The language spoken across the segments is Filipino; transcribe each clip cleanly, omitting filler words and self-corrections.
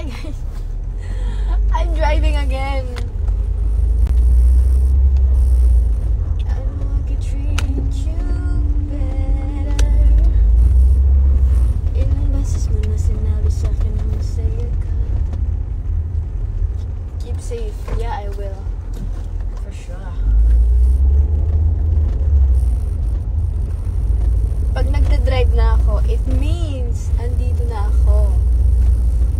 guys. I'm driving again. I know I could treat you better. Ilang beses mo na sinabi sa akin na masaya ka. Keep safe. Yeah, I will. For sure. Pag nagda-drive na ako, it means andito na ako.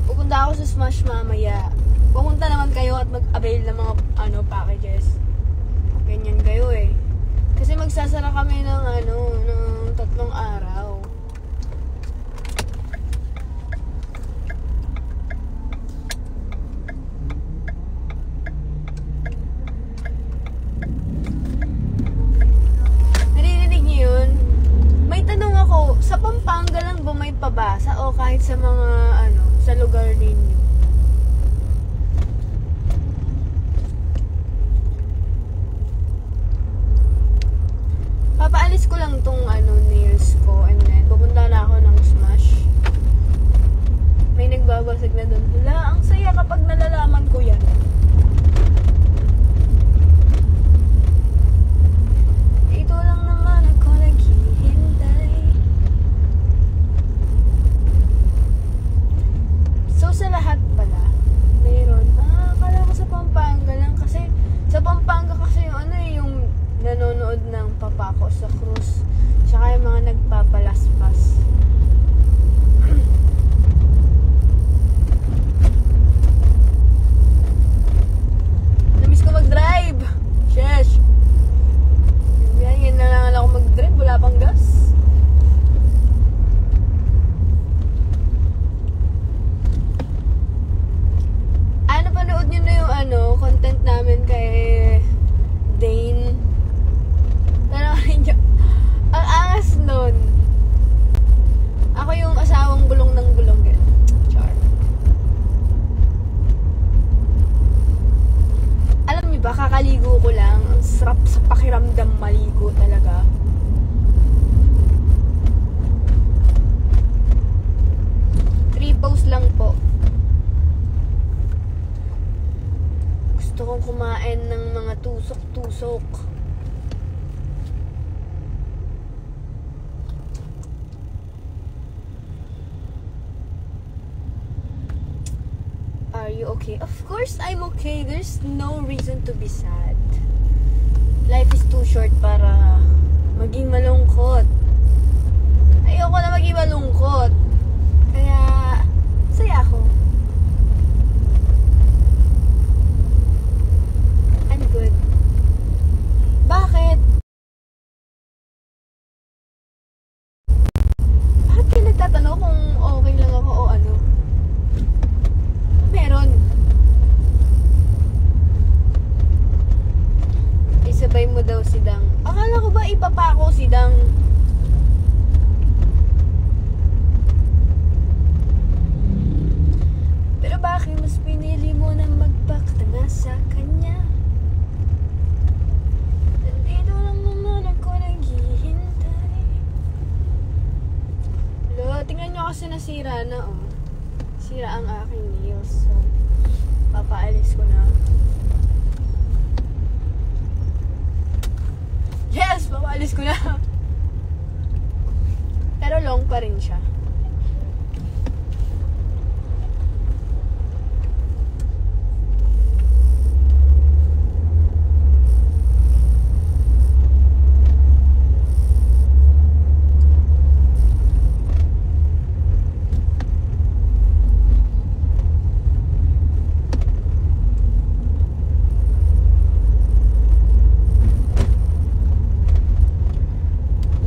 Pupunta ako sa Smash mamaya. Pumunta naman kayo at mag-avail ng mga packages. Ganyan kayo eh. Kasi magsasara kami ng ng 3 araw. Narinig niyo yun? May tanong ako, sa Pampanga lang ba may pabasa o kahit sa mga sa lugar ninyo? Papaalis ko lang tong nails ko and then pupunta na ako ng Smash. May nagbabasag na doon. Hala, ang saya kapag nalalaman ko yan. Ito lang naman ako naghihintay. So sa lahat pala, mayroon. Akala ko sa Pampanga lang kasi sa Pampanga kasi yung nanonood ng Papako sa Cruz. Tsaka yung mga nagpapalaspas. Namiss ko mag-drive. Sheesh. Yan na lang ako mag-drive. Wala pang gas. Panood nyo na yung content namin kay Dane. Panoorin nyo. Ang angas nun. Ako yung asawang bulong ng bulong. Char. Alam niyo ba, kakaligo ko lang. Ang sarap sa pakiramdam maligo talaga. Post lang po. Gusto kong kumain ng mga tusok-tusok. Are you okay? Of course I'm okay. There's no reason to be sad. Life is too short para maging malungkot. Ayoko na maging malungkot. Kaya, saya ako. I'm good. Bakit? Bakit kayo nagtatanong kung okay lang ako o ano? Meron. Isabay mo daw si Dang. Akala ko ba ipapako si Dang? Pero bakit mas pinili mo na magpakatanga sa kanya? Nandito lang naman ako naghihintay. Lo, tingnan nyo kasi nasira na oh. Sira ang aking nails. So, papaalis ko na. Yes! Papaalis ko na. Pero long pa rin siya.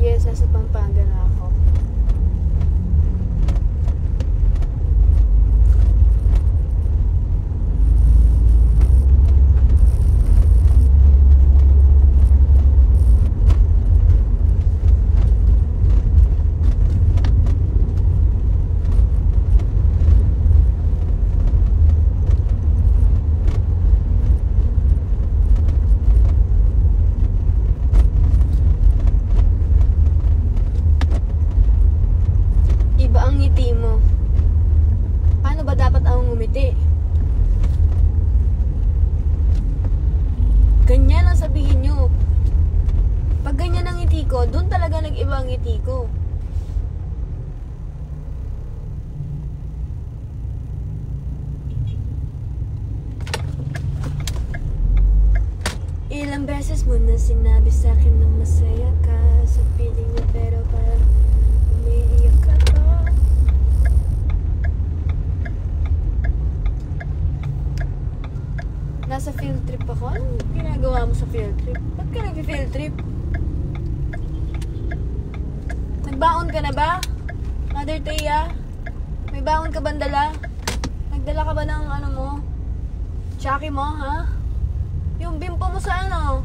Yes, nasa Pampanga na ako. ngumiti. Ganyan ang sabihin nyo. Pag ganyan ang ngiti ko, doon talaga nag-iba ang ngiti ko. Ilang beses mo na sinabi sa akin na masaya ka sa piling mo, pero parang umiiyak ka pa. Nasa field trip ako? Anong ginagawa mo sa field trip? Ba't ka nag-field trip? Nagbaon ka na ba? Mother Thea? May baon ka ba dala? Nagdala ka ba ng ano mo? Chucky mo, ha? Yung bimpo mo sa ano?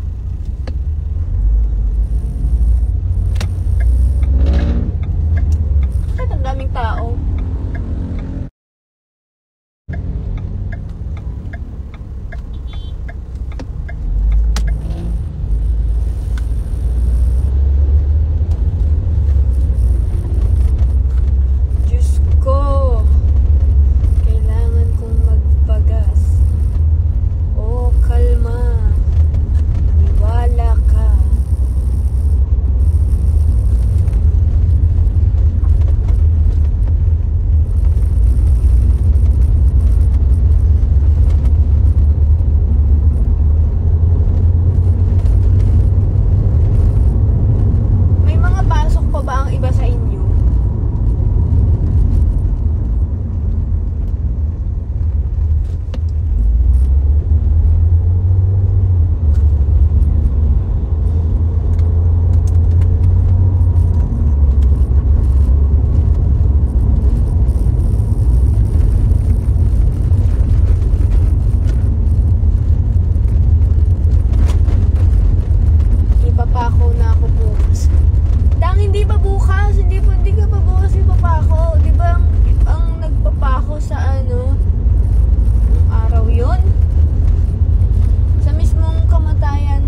Bakit ang daming tao? Diyos ko, kailangan kong magpagas. Oh, kalma. Maniwala ka. May mga pasok pa ba ang iba sa inyo? Ipapako na ako bukas. Dang hindi pa bukas, hindi ka pa bukas ipapako. Di ba ang nagpapako sa ano, ang araw yon? Sa mismong kamatayan.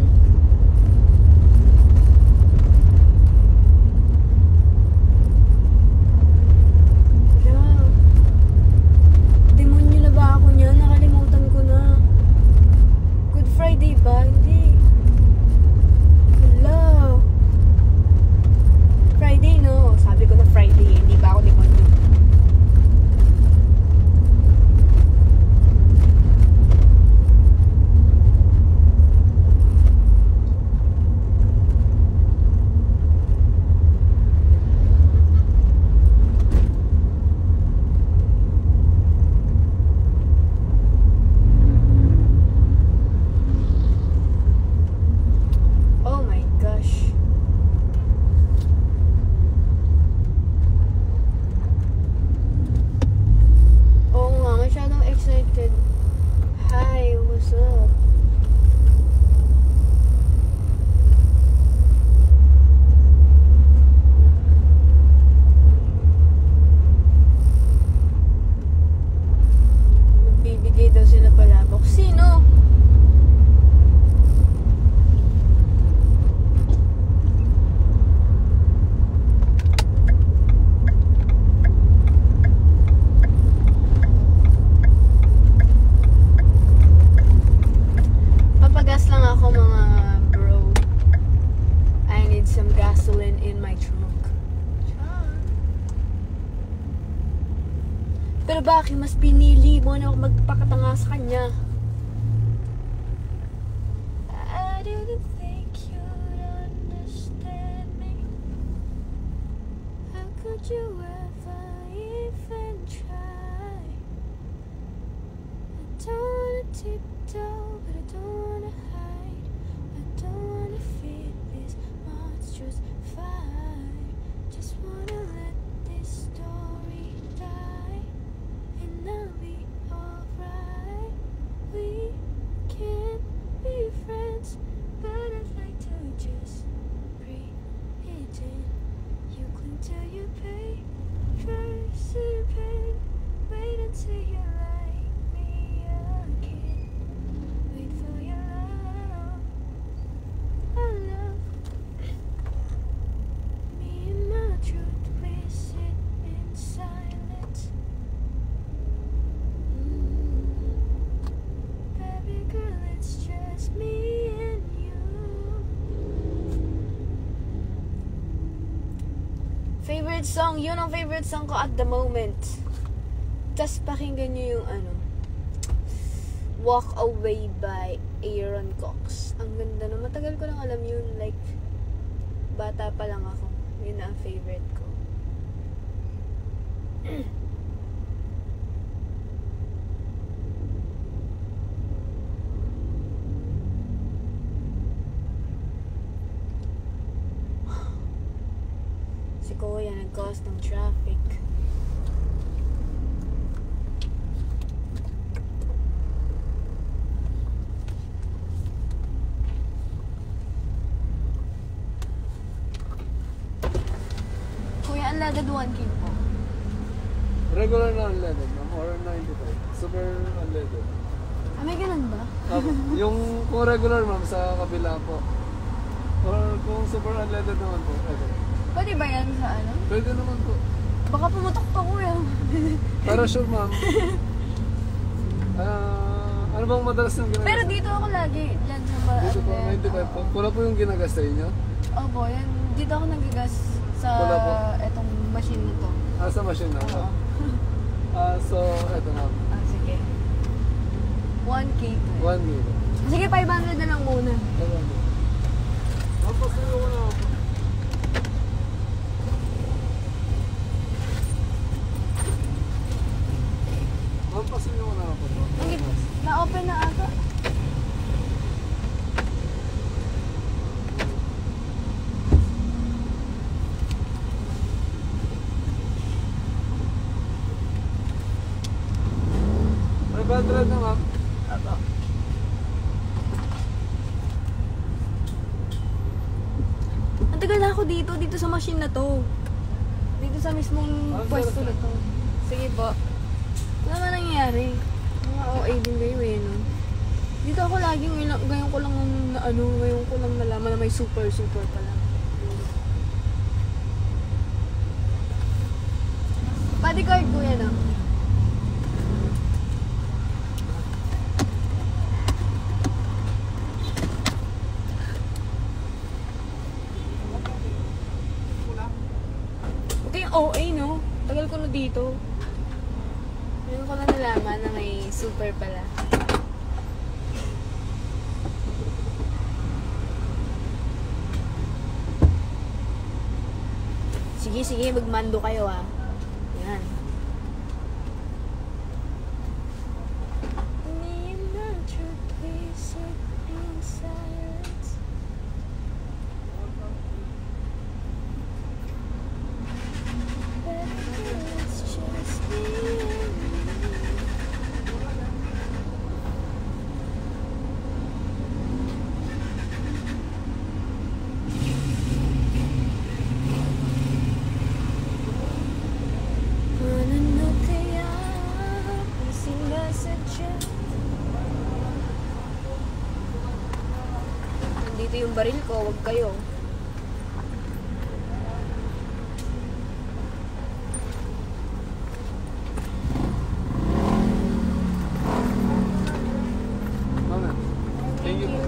Wala. Demonyo na ba ako niya? Nakalimutan ko na. Good Friday ba? Hindi. Hello. Friday, no? Sabi ko na Friday, hindi ba ako demonyo? Oh my gosh. Oo nga, masyadong excited. Hi, what's up? Bibigay daw sila palabok. Sino? Papagas lang ako mga bro. I need some gasoline in my trunk. Pero bakit mas pinili mo na ako magpakatanga sa kanya? I didn't think you'd understand me. How could you ever even try? I don't wanna tiptoe, but I don't wanna hide. I don't wanna feel this monstrous fight. Just wanna let this story die, and I'll be alright. We can't be friends, but I'd like to just pretend. You cling till you pay, first in pain. Wait until you like me again. Wait for your love, our love. Me and my truth. favorite song. Yun ang favorite song ko at the moment. Tapos pakinggan nyo yung Walk Away by Aaron Cox. Ang ganda na. Matagal ko lang alam yun. Like, bata pa lang ako. Yun ang favorite ko. Si Kuya nag-cause ng traffic. Kuya, unleaded 1K po. Regular na unleaded, ma'am, or 95. Super unleaded. Ah, may ganun ba? Yung kung regular, ma'am, sa kabila po. Or kung super unleaded naman po, ito. Pwede ba yan sa ano? Pwede naman po. Baka pumutok to, kuya. Para sure, ma'am. Ano bang madalas nang ginagawa? Pero dito ako lagi. Yan sa Dito po, 95 po. Pula po yung ginagasta inyo? Opo, yan. Dito ako nagigas sa Wala po. etong machine na to. Sa machine na po. Oo. So, eto ma'am. Ah, sige. 1K to. 1 million. Sige, 500 na lang muna. Ma'am, pasuyo ko na po. Ma'am, pasuyo ko na po. Na-open na ata. May bad red na ma'am. Aba. Ang tagal na ako dito sa machine na to. Dito sa mismong pwesto na to. Sige po. Ano naman nangyayari? Mga OA din kayo eh, no? Dito ako lagi, ngayon ko lang nalaman na may super pala. Bodyguard ko yan ah. Ito yung OA, no? Tagal ko na dito. Ngayon ko lang nalaman na may super pala. Sige, magmando kayo ah. Yan. Dito yung baril ko, wag kayo. Ma'am, thank you po.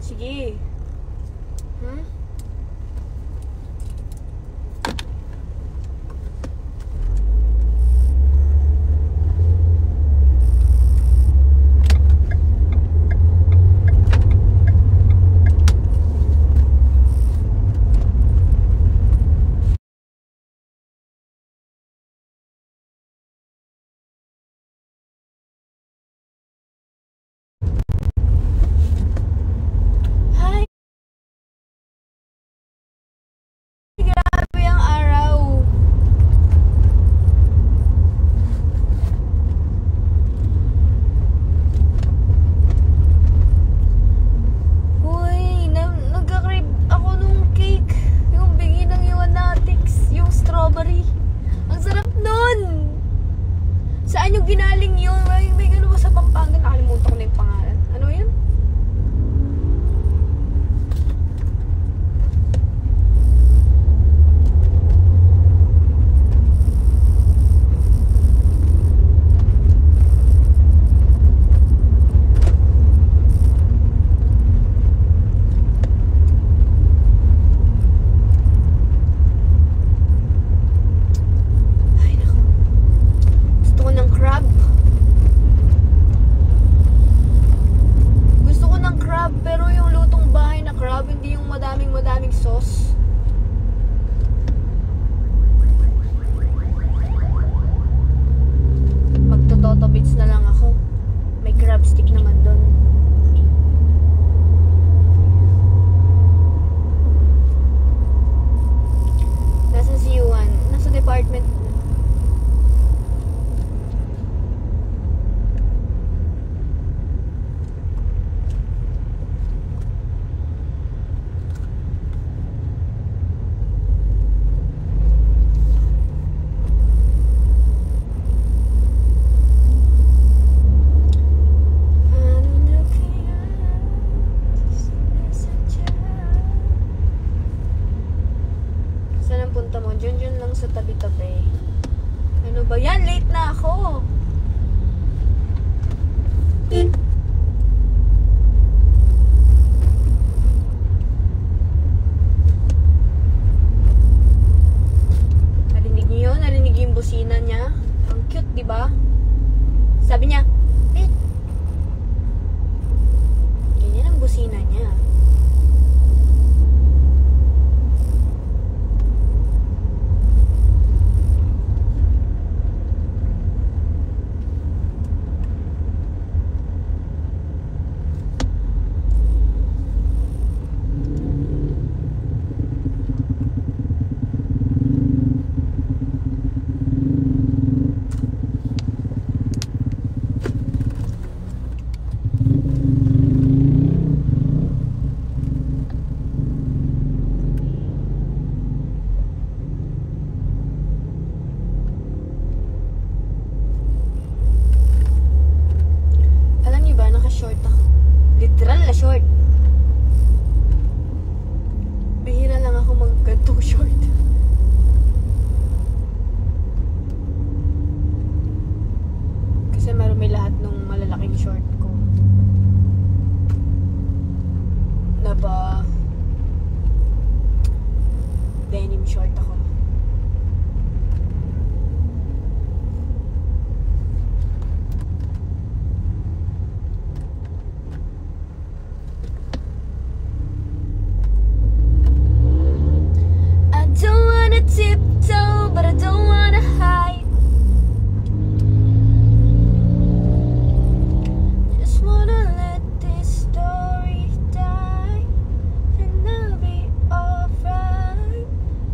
Sige. Hmm? yun. May gano'n ba sa Pampanga? Nakalimutan ko na yung pangalan. Ano yun? Madaming sauce. Magto-toto bits na lang ako. May crab stick naman doon. Nasaan si Yuan? Nasa department. Punta mo, dyan lang sa tabi-tabi. Ano ba yan? Late na ako. Narinig niyo yun? Narinig yung busina niya? Ang cute, di ba? Sabi niya, Pete. Ganyan ang busina niya. Short ako. Literal na short. Bihira lang ako mag-gantong short. Kasi marami lahat nung malalaking short ko. Na ba denim short ako. Tiptoe, but I don't wanna hide. Just wanna let this story die, and I'll be alright.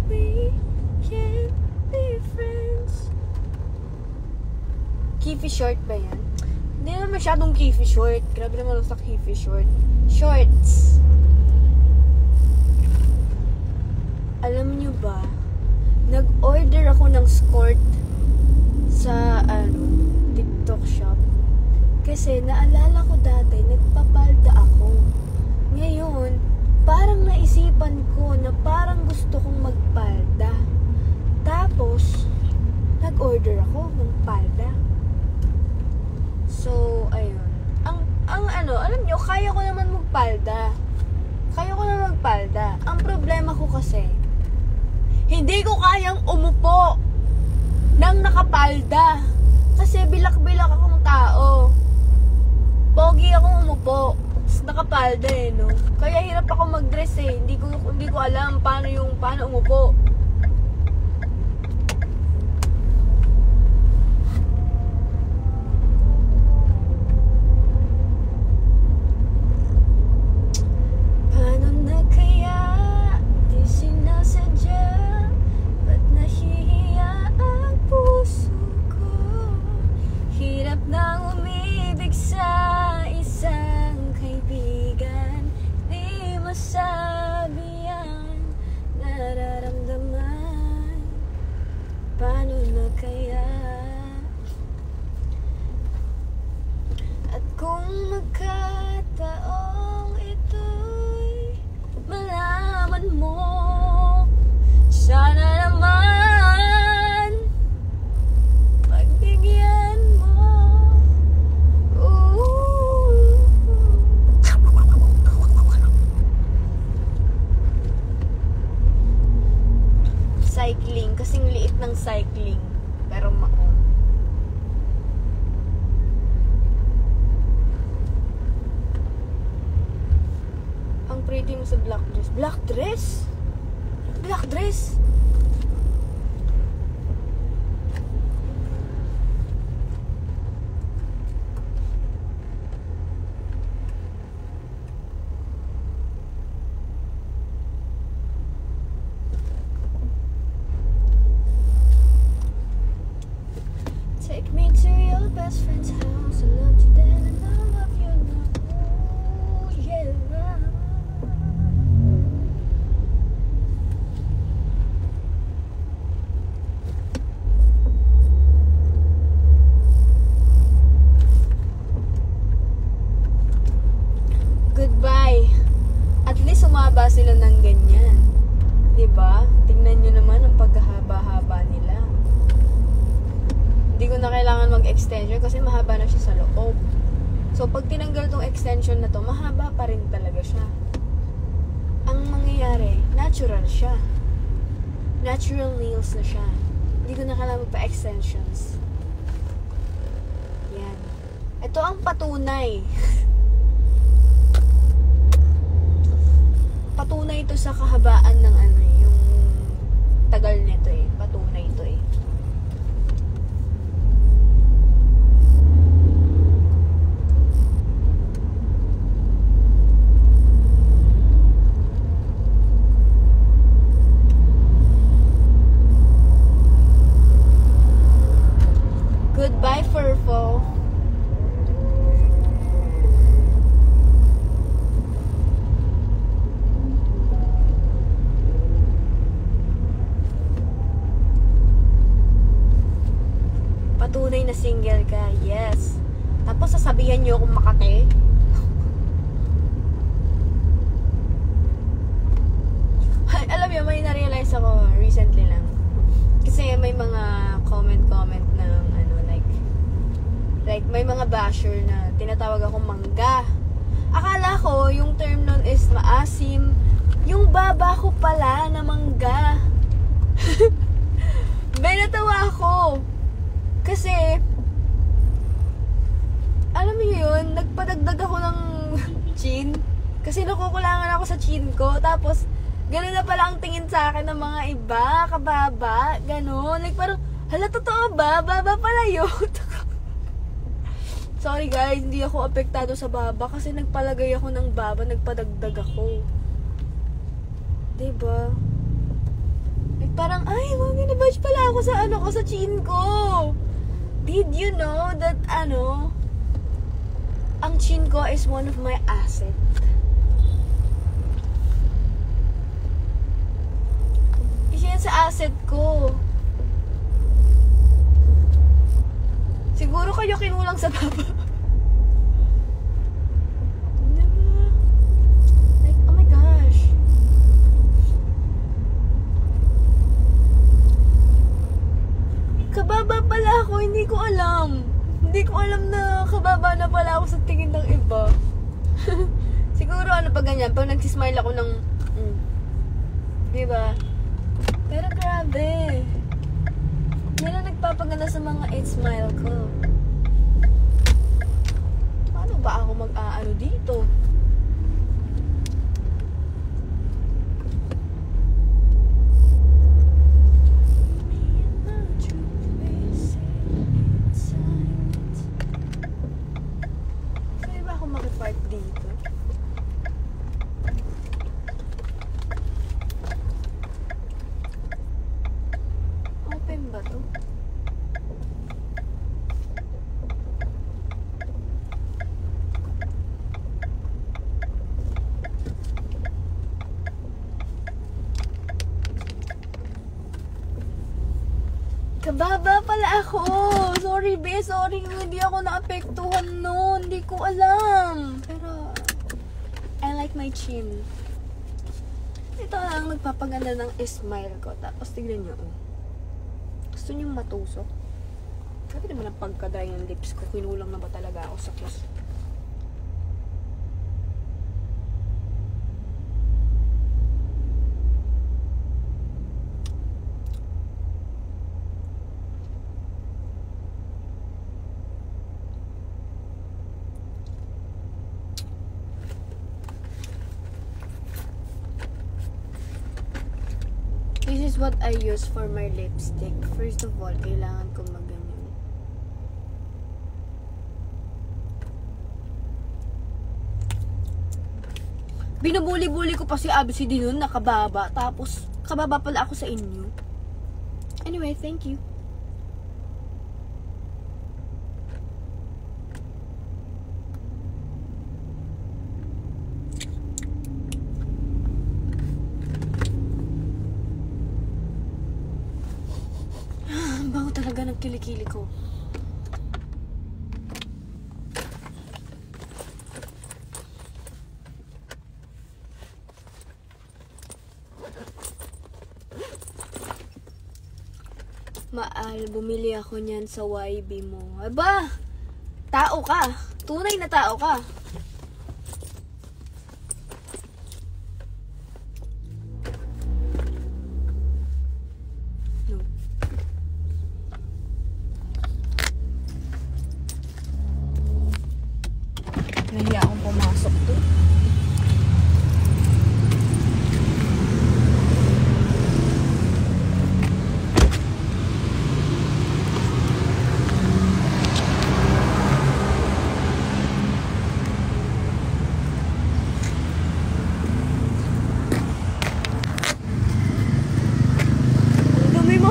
We can be friends. Kiffy short ba yan? Hindi naman masyadong kiffy short. Grabe naman sa kiffy short. Shorts. Alam nyo ba? Nag-order ako ng skirt sa TikTok shop. Kasi naalala ko dati, nagpapalda ako. Ngayon, parang naisipan ko na parang gusto kong magpalda. Tapos, nag-order ako ng palda. So, ayun. Alam nyo, kaya ko naman magpalda. Ang problema ko kasi, hindi ko kayang umupo nang nakapalda. Kasi bilak-bilak akong tao. Pogi akong umupo. Nakapalda no. Kaya hirap ako mag-dress Hindi ko alam paano umupo. Paano na kaya di sinasadya? Nahihiya ang puso ko. Hirap nang umibig sa isang kaibigan. Di masabi ang nararamdaman. rating mo sa black dress? Black dress? Black dress? Take me to your best friend's house. I loved you then and I love you now. Ooh, yeah. Goodbye. At least umaba sila ng ganyan. Diba? Tingnan nyo naman ang pagkahaba-haba nila. Hindi ko na kailangan mag-extension kasi mahaba na siya sa loob. So, pag tinanggal tong extension na to, mahaba pa rin talaga siya. Ang mangyayari, natural siya. Natural nails na siya. Hindi ko na kailangan magpa-extensions. Yan. Ito ang patunay. Patunay ito sa kahabaan ng ano, yung tagal nito eh. Patunay ito eh. Goodbye, Furfo. Patunay na single ka, yes. Tapos sasabihan niyo akong Makate. Alam niyo, may na-realize ako recently lang. Kasi may mga comment ng ano, like may mga basher na tinatawag akong mangga. Akala ko yung term nun is maasim. Yung baba ko pala na mangga. Natawa ako. Kasi alam niyo yun, nagpadagdag ako ng chin. Kasi nakukulangan ako sa chin ko. Tapos ganun na pala ang tingin sa akin ng mga iba, kababa, ganun. Like parang, hala, totoo ba? Baba pala yun. Sorry guys, hindi ako apektado sa baba kasi nagpalagay ako ng baba, nagpadagdag ako. Diba? Like parang, ay, mami-nabudge pala ako sa ano ko, sa chin ko. Did you know that, ang chin ko is one of my assets? Isa yan sa asset ko. Siguro kayo kinulang sa baba. Like, oh my gosh. Kababa pala ako, hindi ko alam. Hindi ko alam na kababa na pala ako sa tingin ng iba. Siguro pag ganyan, pag nagsismile ako ng diba? Pero grabe. Yan ang nagpapaganda sa mga 8-smile ko. Paano ba ako mag-aano dito? Pwede ba ako mag-park dito? Open ba to? Kababa pala ako. Sorry, be. Sorry kung hindi ako naapektuhan noon. Hindi ko alam. Pero, I like my chin. Ito lang nagpapaganda ng smile ko. Tapos, tignan nyo. Gusto nyo matusok? Sabi naman ang pagka-dry ng lips ko. Kinulang na ba talaga ako sa class? is what I use for my lipstick. First of all, kailangan ko magganyan. Binubuli-buli ko pa si ABCD nun, nakababa. Tapos, kababa pala ako sa inyo. Anyway, thank you. Ang bago talaga ng kilikili ko. Maal, bumili ako niyan sa YB mo. Aba! Tao ka! Tunay na tao ka! No. Nahiya akong pumasok to.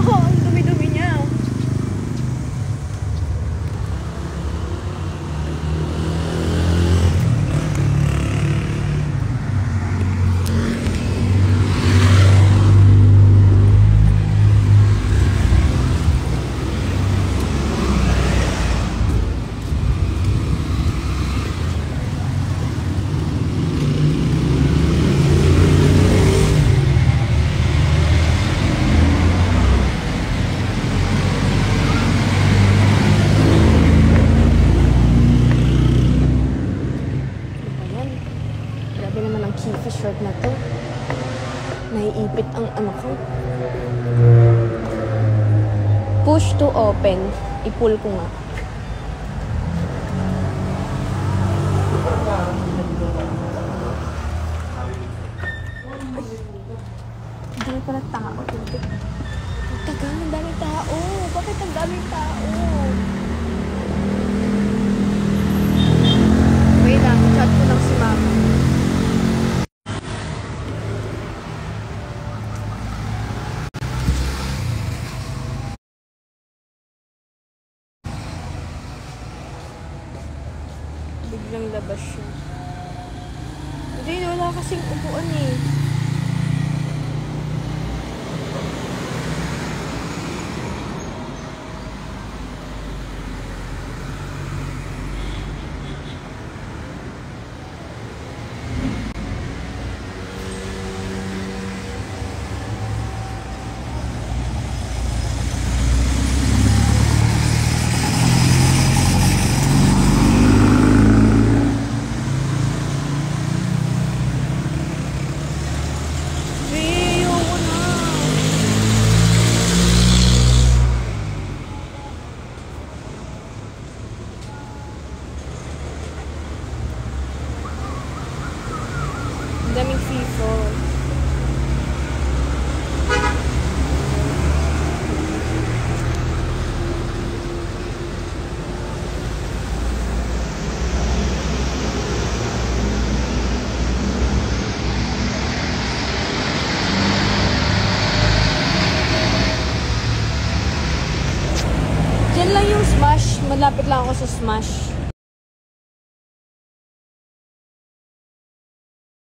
Ang dumi-dumi niya. Grabe naman ang Kifa short na to. Naiipit ang ano ko. Push to open. I-pull ko nga. Dami pala tao. Tagal, ang daming tao. Bakit ang daming tao? Wait lang, chat ko lang si mama. Biglang labas siya. Hindi, wala kasing upuan eh. Daming FIFO. Diyan lang yung Smash. Malapit lang ako sa Smash.